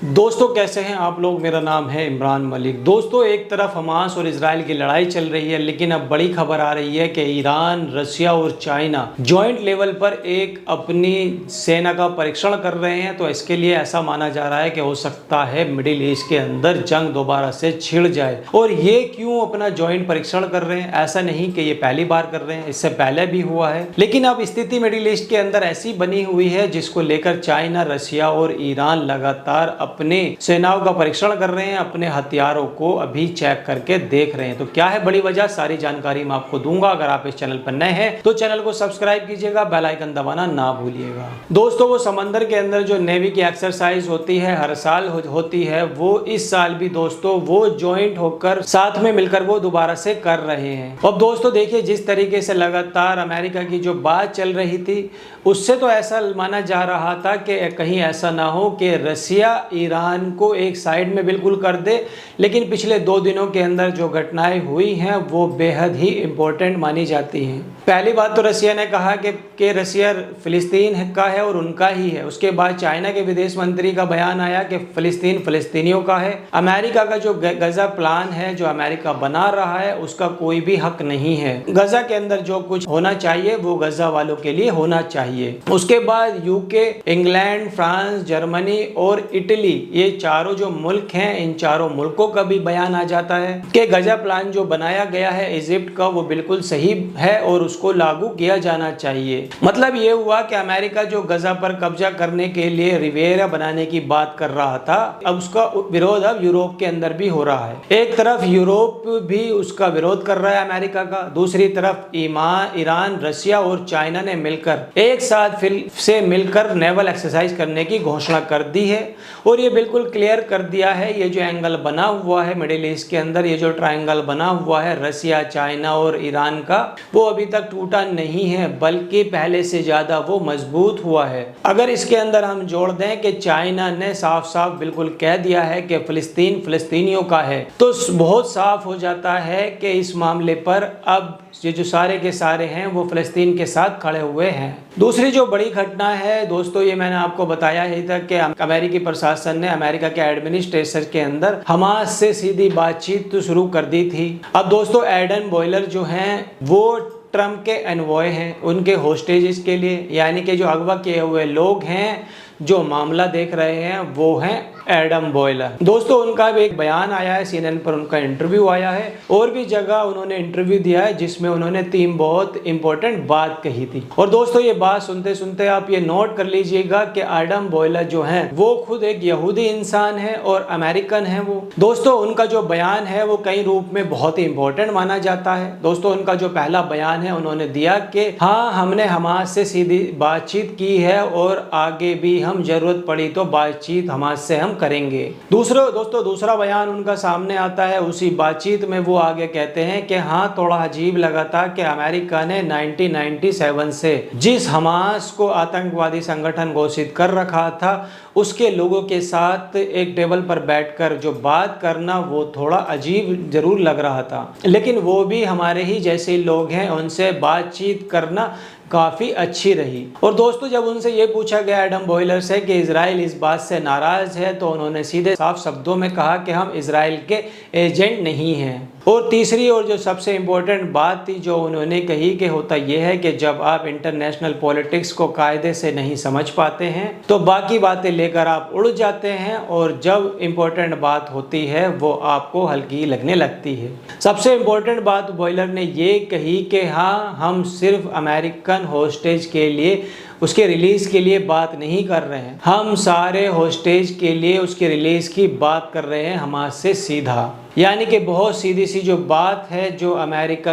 दोस्तों कैसे हैं आप लोग। मेरा नाम है इमरान मलिक। दोस्तों एक तरफ हमास और इजराइल की लड़ाई चल रही है, लेकिन अब बड़ी खबर आ रही है कि ईरान, रशिया और चाइना जॉइंट लेवल पर एक अपनी सेना का परीक्षण कर रहे हैं। तो इसके लिए ऐसा माना जा रहा है कि हो सकता है मिडिल ईस्ट के अंदर जंग दोबारा से छिड़ जाए। और ये क्यों अपना जॉइंट परीक्षण कर रहे हैं? ऐसा नहीं कि ये पहली बार कर रहे हैं, इससे पहले भी हुआ है। लेकिन अब स्थिति मिडिल ईस्ट के अंदर ऐसी बनी हुई है जिसको लेकर चाइना, रशिया और ईरान लगातार अपने सेनाओं का परीक्षण कर रहे हैं, अपने हथियारों को अभी चेक करके देख रहे हैं। तो क्या है बड़ी वजह, सारी जानकारी मैं आपको दूंगा। अगर आप इस चैनल पर नए हैं तो चैनल को सब्सक्राइब कीजिएगा, बेल आइकन दबाना ना भूलिएगा। दोस्तों वो समंदर के अंदर जो नेवी की एक्सरसाइज होती है, हर साल होती है, वो इस साल भी दोस्तों वो ज्वाइंट होकर साथ में मिलकर वो दोबारा से कर रहे हैं। अब दोस्तों देखिए, जिस तरीके से लगातार अमेरिका की जो बात चल रही थी, उससे तो ऐसा माना जा रहा था कि कहीं ऐसा ना हो कि रशिया ईरान को एक साइड में बिल्कुल कर दे। लेकिन पिछले 2 दिनों के अंदर जो घटनाएं हुई हैं वो बेहद ही इम्पोर्टेंट मानी जाती हैं। पहली बात तो रशिया ने कहा कि रशिया फिलिस्तीन का है और उनका ही है। उसके बाद चाइना के विदेश मंत्री का बयान आया कि फिलिस्तीन फिलिस्तीनियों का है। अमेरिका का जो गजा प्लान है, जो अमेरिका बना रहा है, उसका कोई भी हक नहीं है। गजा के अंदर जो कुछ होना चाहिए वो गजा वालों के लिए होना चाहिए। उसके बाद यूके, इंग्लैंड, फ्रांस, जर्मनी और इटली, ये चारों जो मुल्क हैं, इन चारों मुल्कों का भी बयान आ जाता है कि गजा प्लान जो बनाया गया है इजिप्ट का, वो बिल्कुल सही है और उसको लागू किया जाना चाहिए। मतलब ये हुआ कि अमेरिका जो गजा पर कब्जा करने के लिए रिवेरा बनाने की बात कर रहा था, अब उसका विरोध अब यूरोप के अंदर भी हो रहा है। एक तरफ यूरोप भी उसका विरोध कर रहा है अमेरिका का, दूसरी तरफ ईरान, रशिया और चाइना ने मिलकर एक साथ फिर से मिलकर नेवल एक्सरसाइज करने की घोषणा कर दी है। और ये बिल्कुल क्लियर कर दिया है, ये जो एंगल बना हुआ है मिडिल ईस्ट के अंदर, ये जो ट्रायंगल बना हुआ है रशिया, चाइना और ईरान का, वो अभी तक टूटा नहीं है, बल्कि पहले से ज्यादा वो मजबूत हुआ है। अगर इसके अंदर हम जोड़ दें कि चाइना ने साफ साफ बिल्कुल कह दिया है कि फिलिस्तीन फिलिस्तीनियों का है, तो बहुत साफ हो जाता है कि इस मामले पर अब ये जो सारे के सारे हैं वो फिलिस्तीन के साथ खड़े हुए हैं। दूसरी जो बड़ी घटना है दोस्तों, ये मैंने आपको बताया ही था कि अमेरिकी प्रशासन ने अमेरिका के एडमिनिस्ट्रेशन के अंदर हमास से सीधी बातचीत तो शुरू कर दी थी। अब दोस्तों एडन बॉयलर जो हैं वो ट्रम्प के एनवॉय हैं, उनके होस्टेजेस के लिए, यानी कि जो अगवा किए हुए लोग हैं, जो मामला देख रहे हैं, वो हैं एडम बॉयलर। दोस्तों उनका भी एक बयान आया है, CNN पर उनका इंटरव्यू आया है, और भी जगह उन्होंने इंटरव्यू दिया है जिसमें उन्होंने 3 बहुत इंपॉर्टेंट बात कही थी। और दोस्तों ये बात सुनते सुनते आप ये नोट कर लीजिएगा कि एडम बॉयलर जो हैं वो खुद एक यहूदी इंसान है और अमेरिकन है वो। दोस्तों उनका जो बयान है वो कई रूप में बहुत ही इंपॉर्टेंट माना जाता है। दोस्तों उनका जो पहला बयान है, उन्होंने दिया कि हाँ, हमने हमास से सीधी बातचीत की है और आगे भी हम जरूरत पड़ी तो बातचीत हमास से हम करेंगे। दोस्तों दूसरा बयान उनका सामने आता है, उसी बातचीत में वो आगे कहते हैं कि हाँ, थोड़ा अजीब लगा था कि अमेरिका ने 1997 से जिस हमास को आतंकवादी संगठन घोषित कर रखा था, उसके लोगों के साथ एक टेबल पर बैठकर जो बात करना, वो थोड़ा अजीब जरूर लग रहा था। लेकिन वो भी हमारे ही जैसे लोग हैं, उनसे बातचीत करना काफ़ी अच्छी रही। और दोस्तों जब उनसे ये पूछा गया एडम बॉयलर से कि इजराइल इस बात से नाराज़ है, तो उन्होंने सीधे साफ शब्दों में कहा कि हम इजराइल के एजेंट नहीं हैं। और तीसरी और जो सबसे इम्पोर्टेंट बात थी जो उन्होंने कही कि होता यह है कि जब आप इंटरनेशनल पॉलिटिक्स को कायदे से नहीं समझ पाते हैं तो बाकी बातें लेकर आप उड़ जाते हैं, और जब इम्पोर्टेंट बात होती है वो आपको हल्की लगने लगती है। सबसे इम्पोर्टेंट बात बॉयलर ने ये कही कि हाँ, हम सिर्फ अमेरिकन होस्टेज के लिए, उसके रिलीज़ के लिए बात नहीं कर रहे हैं, हम सारे होस्टेज के लिए उसके रिलीज़ की बात कर रहे हैं हमास से सीधा। यानी कि बहुत सीधी सी जो बात है, जो अमेरिका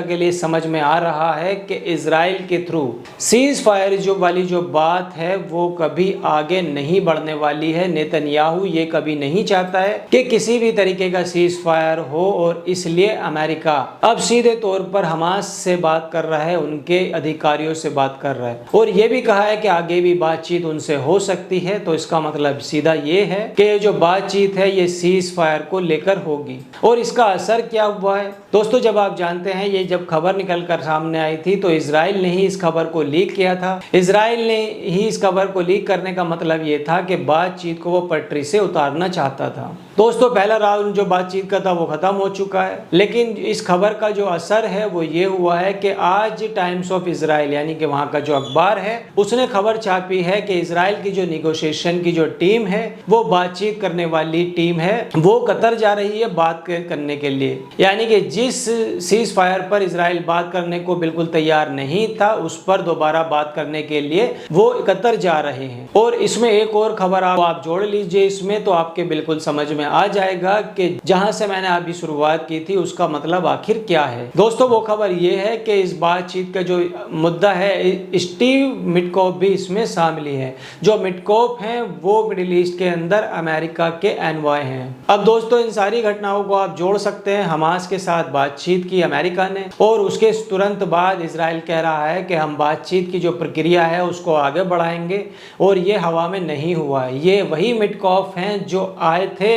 के लिए समझ में आ रहा है कि इजराइल के थ्रू सीज फायर जो बात है वो कभी आगे नहीं बढ़ने वाली है। नेतन्याहू ये कभी नहीं चाहता है कि किसी भी तरीके का सीज फायर हो, और इसलिए अमेरिका अब सीधे तौर पर हमास से बात कर रहा है, उनके अधिकारियों से बात कर रहा है, और ये भी कहा है कि आगे भी बातचीत उनसे हो सकती है। तो इसका मतलब सीधा ये है कि जो बातचीत है ये सीज फायर को लेकर होगी और इसका असर क्या हुआ है। दोस्तों, जब आप जानते हैं ये जब खबर निकल कर सामने आई थी तो इजराइल ने ही इस खबर को लीक किया था। इजराइल ने ही इस खबर को लीक करने का मतलब ये था कि बातचीत को वो पटरी से उतारना चाहता था। दोस्तों, पहला राउंड जो बातचीत का था वो खत्म हो चुका है, लेकिन इस खबर का जो असर है वो ये हुआ है कि आज टाइम्स ऑफ इजराइल यानी कि वहाँ का जो अखबार है उसने खबर छापी है कि इजराइल की जो निगोशिएशन की जो टीम है, वो बातचीत करने वाली टीम है, वो कतर जा रही है बात करने के लिए। यानी कि जिस सीज फायर पर इजराइल बात करने को बिल्कुल तैयार नहीं था उस पर दोबारा बात करने के लिए वो कतर जा रहे हैं। और इसमें एक और खबर आप जोड़ लीजिए इसमें, तो आपके बिल्कुल समझ में आ जाएगा कि जहां से मैंने अभी शुरुआत की थी उसका मतलब आखिर क्या है। दोस्तों, वो खबर ये है कि इस बातचीत का जो मुद्दा है स्टीव मिटकोफ भी इसमें शामिल है। जो मिटकोफ हैं वो मिडिल ईस्ट के अंदर अमेरिका के एनवॉय हैं। अब दोस्तों, इन सारी घटनाओं को आप जोड़ सकते हैं। हमास के साथ बातचीत की अमेरिका ने और उसके तुरंत बाद इजराइल कह रहा है कि हम बातचीत की जो प्रक्रिया है उसको आगे बढ़ाएंगे और ये हवा में नहीं हुआ है। ये वही मिटकोफ हैं जो आए थे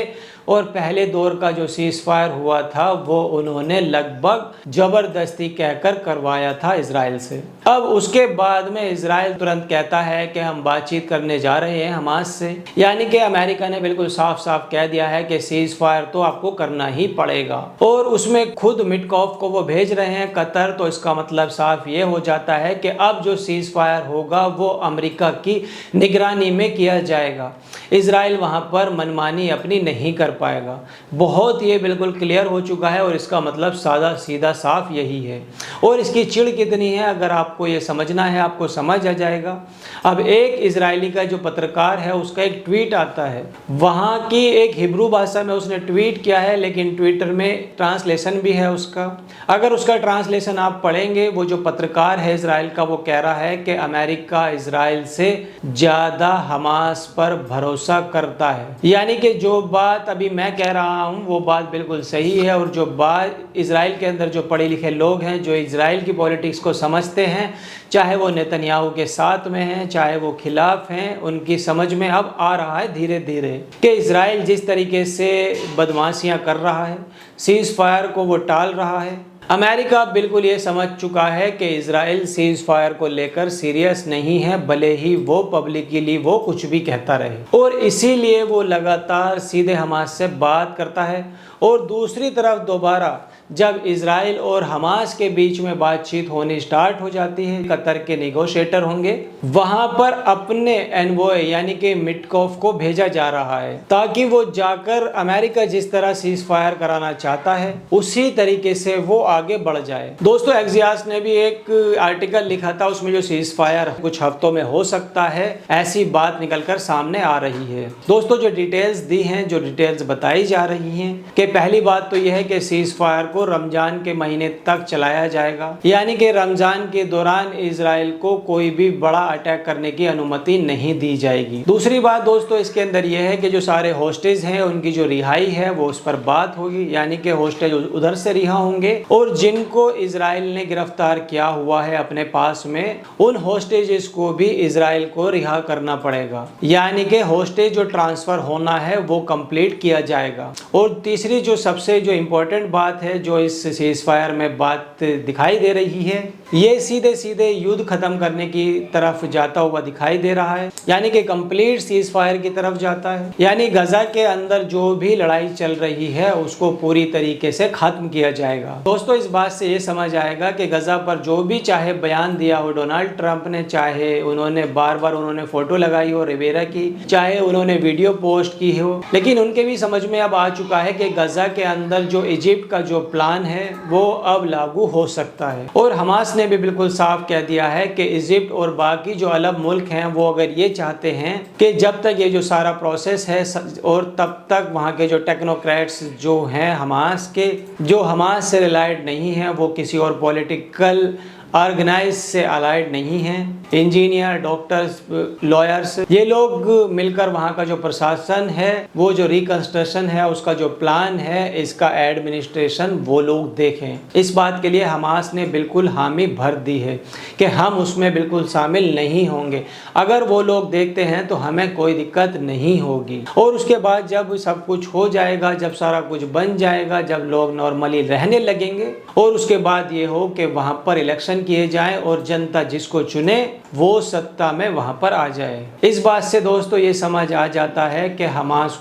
और पहले दौर का जो सीज फायर हुआ था वो उन्होंने लगभग जबरदस्ती कहकर करवाया था इजराइल से। अब उसके बाद में इजराइल तुरंत कहता है कि हम बातचीत करने जा रहे हैं हमास से। यानी कि अमेरिका ने बिल्कुल साफ साफ कह दिया है कि सीज फायर तो आपको करना ही पड़ेगा और उसमें खुद मिटकोफ को वो भेज रहे हैं कतर। तो इसका मतलब साफ ये हो जाता है कि अब जो सीज फायर होगा वो अमेरिका की निगरानी में किया जाएगा। इजराइल वहाँ पर मनमानी अपनी नहीं कर पाएगा। बहुत ये बिल्कुल क्लियर हो चुका है और इसका मतलब सादा सीधा साफ यही है। और इसकी चिढ़ कितनी है अगर आपको ये समझना है, आपको समझ आ जाएगा। अब एक इजरायली का जो पत्रकार है उसका एक ट्वीट आता है, वहाँ की एक हिब्रू भाषा में उसने ट्वीट किया है, लेकिन ट्विटर में ट्रांसलेशन भी है उसका। अगर उसका ट्रांसलेशन आप पढ़ेंगे, वो जो पत्रकार है इजराइल का वो कह रहा है कि अमेरिका इजराइल से ज़्यादा हमास पर भरोसा करता है। यानी कि जो बात अभी मैं कह रहा हूँ वो बात बिल्कुल सही है और जो बात इजराइल के अंदर जो पढ़े लिखे लोग हैं, जो इजराइल की पॉलिटिक्स को समझते हैं, चाहे वो नेतन्याहू के साथ में हैं चाहे वो खिलाफ हैं, उनकी समझ में अब आ रहा है धीरे धीरे कि इजराइल जिस तरीके से बदमाशियाँ कर रहा है, सीज फायर को वो टाल रहा है। अमेरिका बिल्कुल ये समझ चुका है कि इजराइल सीज फायर को लेकर सीरियस नहीं है, भले ही वो पब्लिकली वो कुछ भी कहता रहे, और इसीलिए वो लगातार सीधे हमास से बात करता है। और दूसरी तरफ दोबारा जब इजराइल और हमास के बीच में बातचीत होनी स्टार्ट हो जाती है, कतर के नेगोशिएटर होंगे, वहां पर अपने एनवॉय यानी कि मिटकोफ को भेजा जा रहा है ताकि वो जाकर अमेरिका जिस तरह सीज फायर कराना चाहता है उसी तरीके से वो आगे बढ़ जाए। दोस्तों, एक्सियोस ने भी एक आर्टिकल लिखा था, उसमें जो सीज फायर कुछ हफ्तों में हो सकता है ऐसी बात निकलकर सामने आ रही है। दोस्तों, जो डिटेल्स दी हैं, जो डिटेल्स बताई जा रही हैं कि पहली बात तो यह है कि सीज फायर को रमजान के महीने तक चलाया जाएगा, यानी कि रमजान के दौरान इजराइल को कोई भी बड़ा अटैक करने की अनुमति नहीं दी जाएगी। दूसरी बात दोस्तों इसके अंदर यह है कि जो सारे होस्टेज हैं उनकी जो रिहाई है वो उस पर बात होगी, यानी कि होस्टेज उधर से रिहा होंगे और जिनको इजराइल ने गिरफ्तार किया हुआ है अपने पास में, उन होस्टेजेस को भी इजराइल को रिहा करना पड़ेगा, यानी कि होस्टेज जो ट्रांसफर होना है वो कंप्लीट किया जाएगा। और तीसरी जो सबसे जो इम्पोर्टेंट बात है जो इस सीज फायर में बात दिखाई दे रही है, ये सीधे सीधे युद्ध खत्म करने की तरफ जाता हुआ दिखाई दे रहा है, यानी कि कंप्लीट सीज फायर की तरफ जाता है। यानी गजा के अंदर जो भी लड़ाई चल रही है उसको पूरी तरीके से खत्म किया जाएगा। दोस्तों, इस बात से ये समझ आएगा कि गजा पर जो भी चाहे बयान दिया हो डोनाल्ड ट्रंप ने, चाहे उन्होंने बार बार उन्होंने फोटो लगाई हो रिवेरा की, चाहे उन्होंने वीडियो पोस्ट की हो, लेकिन उनके भी समझ में अब आ चुका है कि गजा के अंदर जो इजिप्ट का जो प्लान है वो अब लागू हो सकता है। और हमास ने भी बिल्कुल साफ कह दिया है कि इजिप्ट और बाकी जो अरब मुल्क हैं वो अगर ये चाहते हैं कि जब तक ये जो सारा प्रोसेस है और तब तक वहाँ के जो टेक्नोक्रेट्स जो हैं हमास के, जो हमास से रिलेटेड नहीं है, वो किसी और पॉलिटिकल ऑर्गेनाइज से अलाइड नहीं हैं। इंजीनियर, डॉक्टर्स, लॉयर्स, ये लोग मिलकर वहाँ का जो प्रशासन है, वो जो रिकंस्ट्रक्शन है, उसका जो प्लान है, इसका एडमिनिस्ट्रेशन वो लोग देखें। इस बात के लिए हमास ने बिल्कुल हामी भर दी है कि हम उसमें बिल्कुल शामिल नहीं होंगे। अगर वो लोग देखते हैं तो हमें कोई दिक्कत नहीं होगी। और उसके बाद जब सब कुछ हो जाएगा, जब सारा कुछ बन जाएगा, जब लोग नॉर्मली रहने लगेंगे और उसके बाद ये हो कि वहाँ पर इलेक्शन किए जाएं और जनता जिसको चुने वो सत्ता में वहाँ पर आ जाए। इस बात से दोस्तों ये समझ आ जाता है कि हमास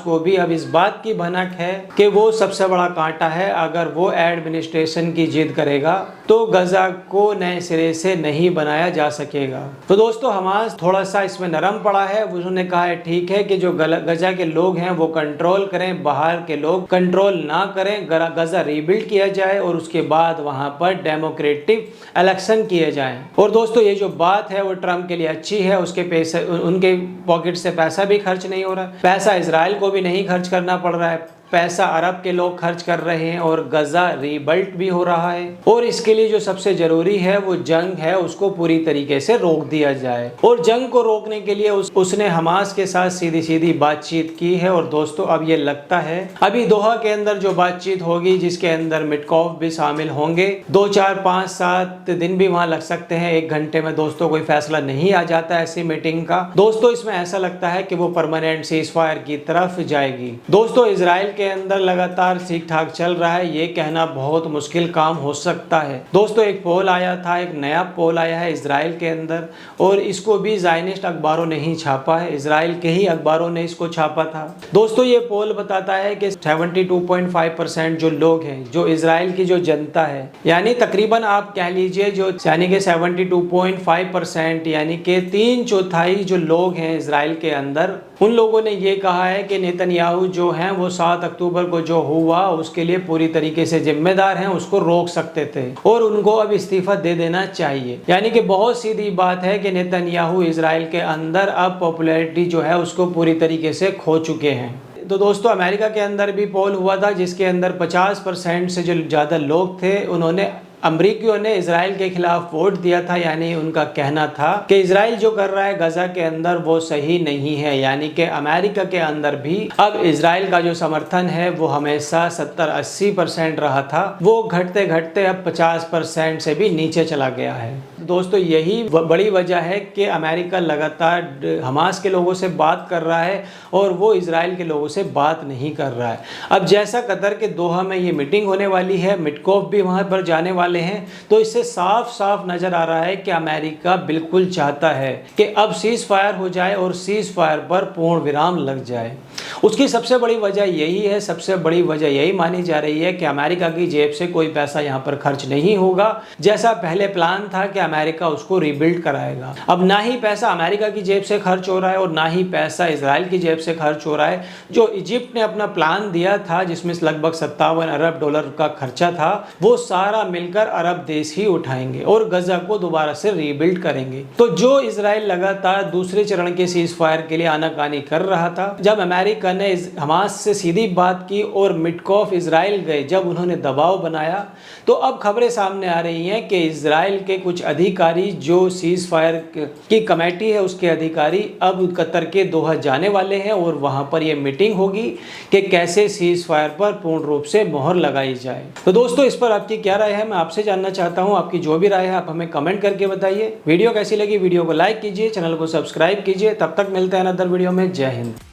को भी अब इस बात की भनक है कि वो सबसे बड़ा कांटा है। अगर वो एडमिनिस्ट्रेशन की जिद करेगा तो गजा को नए सिरे से नहीं बनाया जा सकेगा। तो दोस्तों हमास थोड़ा सा इसमें नरम पड़ा है। उन्होंने कहा है ठीक है कि जो गजा के लोग हैं वो कंट्रोल करें, बाहर के लोग कंट्रोल ना करें, गजा रीबिल्ड किया जाए और उसके बाद वहाँ पर डेमोक्रेटिक इलेक्शन किए जाएं। और दोस्तों ये जो बात है वो ट्रम्प के लिए अच्छी है। उसके पैसे, उनके पॉकेट से पैसा भी खर्च नहीं हो रहा, पैसा इजराइल को भी नहीं खर्च करना पड़ रहा है, पैसा अरब के लोग खर्च कर रहे हैं और गजा रीबिल्ट भी हो रहा है। और इसके लिए जो सबसे जरूरी है वो जंग है, उसको पूरी तरीके से रोक दिया जाए। और जंग को रोकने के लिए उसने हमास के साथ सीधी सीधी बातचीत की है। और दोस्तों अब ये लगता है अभी दोहा के अंदर जो बातचीत होगी, जिसके अंदर मिटकॉफ भी शामिल होंगे, 2, 4, 5, 7 दिन भी वहां लग सकते हैं। 1 घंटे में दोस्तों कोई फैसला नहीं आ जाता ऐसी मीटिंग का। दोस्तों इसमें ऐसा लगता है कि वो परमानेंट सीज फायर की तरफ जाएगी। दोस्तों इजराइल के अंदर लगातार ठीक ठाक चल रहा है, ये कहना बहुत मुश्किल काम हो सकता है। दोस्तों एक पोल आया था, एक नया पोल आया है इजराइल के अंदर, और इसको भी ज़ायनिस्ट अखबारों ने ही छापा है, इजराइल के ही अखबारों ने इसको छापा था। दोस्तों ये पोल बताता है कि 72.5% जो लोग हैं, जो इजराइल की जो जनता है, यानी तकरीबन आप कह लीजिए जो यानी कि 72.5% यानी कि 3/4 जो लोग हैं इजराइल के अंदर, उन लोगों ने ये कहा है कि नेतन्याहू जो हैं वो 7 अक्टूबर को जो हुआ उसके लिए पूरी तरीके से जिम्मेदार हैं, उसको रोक सकते थे और उनको अब इस्तीफा दे देना चाहिए। यानी कि बहुत सीधी बात है कि नेतन्याहू इजराइल के अंदर अब पॉपुलैरिटी जो है उसको पूरी तरीके से खो चुके हैं। तो दोस्तों अमेरिका के अंदर भी पोल हुआ था जिसके अंदर 50% से जो ज़्यादा लोग थे उन्होंने अमरीकियों ने इजराइल के खिलाफ वोट दिया था। यानी उनका कहना था कि इजराइल जो कर रहा है गजा के अंदर वो सही नहीं है। यानी कि अमेरिका के अंदर भी अब इजराइल का जो समर्थन है वो हमेशा 70-80% रहा था, वो घटते घटते अब 50% से भी नीचे चला गया है। दोस्तों यही बड़ी वजह है कि अमेरिका लगातार हमास के लोगों से बात कर रहा है और वो इजराइल के लोगों से बात नहीं कर रहा है। अब जैसा कतर के दोहा में ये मीटिंग होने वाली है, मिटकॉफ भी वहाँ पर जाने वाले हैं, तो इससे साफ साफ नज़र आ रहा है कि अमेरिका बिल्कुल चाहता है कि अब सीज फायर हो जाए और सीज फायर पर पूर्ण विराम लग जाए। उसकी सबसे बड़ी वजह यही है, सबसे बड़ी वजह यही मानी जा रही है कि अमेरिका की जेब से कोई पैसा यहाँ पर खर्च नहीं होगा। जैसा पहले प्लान था कि अमेरिका उसको रीबिल्ड कराएगा, अब ना ही पैसा अमेरिका की जेब से खर्च हो रहा है और ना ही पैसा इजराइल की जेब से खर्च हो रहा है। जो इजिप्ट ने अपना प्लान दिया था जिसमें लगभग $57 अरब का खर्चा था, वो सारा मिलकर अरब देश ही उठाएंगे और गजा को दोबारा से रीबिल्ड करेंगे। तो जो इजराइल लगातार दूसरे चरण के सीज फायर के लिए आनाकानी कर रहा था, जब अमेरिका ने हमास से सीधी बात की और मिटकॉफ इजराइल गए, जब उन्होंने दबाव बनाया, तो अब खबरें सामने आ रही हैं कि इजराइल के कुछ अधिकारी, जो सीज फायर की कमेटी है उसके अधिकारी, अब कतर के दोहा जाने वाले हैं और वहां पर यह मीटिंग होगी कि कैसे सीज फायर पर पूर्ण रूप से मोहर लगाई जाए। तो दोस्तों इस पर आपकी क्या राय है, मैं आपसे जानना चाहता हूं। आपकी जो भी राय है आप हमें कमेंट करके बताइए। वीडियो कैसी लगी वीडियो को लाइक कीजिए, चैनल को सब्सक्राइब कीजिए। तब तक मिलते हैं अनदर वीडियो में। जय हिंद।